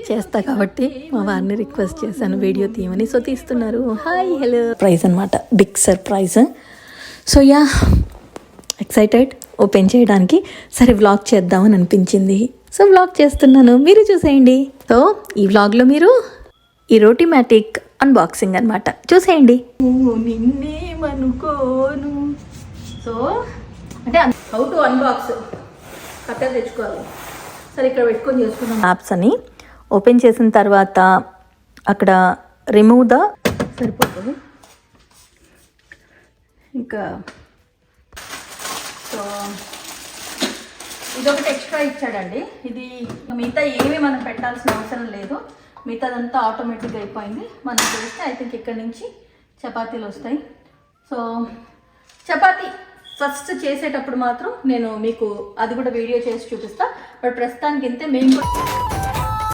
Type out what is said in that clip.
చేస్తా కాబట్టి మా వారిని రిక్వెస్ట్ చేశాను వీడియో తీయమని. సో తీస్తున్నారు. హాయ్ హలో ప్రైజ్ అనమాట, big surprise. So ya excited open చేయడానికి. సరే వ్లాగ్ చేద్దామని అనిపించింది, సో వ్లాగ్ చేస్తున్నాను, మీరు చూసేయండి. సో ఈ వ్లాగ్లో మీరు ఈ రోటీమాటిక్ అన్బాక్సింగ్ అనమాట చూసేయండి. నిన్నేమనుకోను. సో అంటే హౌ టు అన్బాక్స్ కట్టర్ తెచ్చుకోవాలి. సరే ఇక్కడ పెట్టుకొని చేసుకున్నాం. యాప్స్ అని ఓపెన్ చేసిన తర్వాత అక్కడ రిమూవ్ ద సరిపోతుంది ఇంకా. సో ఇదొకటి ఎక్స్ట్రా ఇచ్చాడండి. ఇది మిగతా ఏమీ మనం పెట్టాల్సిన అవసరం లేదు, మిగతాదంతా ఆటోమేటిక్గా అయిపోయింది. మనం చేస్తే ఐ థింక్ ఇక్కడ నుంచి చపాతీలు వస్తాయి. సో చపాతీ ఫస్ట్ చేసేటప్పుడు మాత్రం నేను మీకు అది కూడా వీడియో చేసి చూపిస్తా. బట్ ప్రస్తుతానికి ఇంతే. మేము కూడా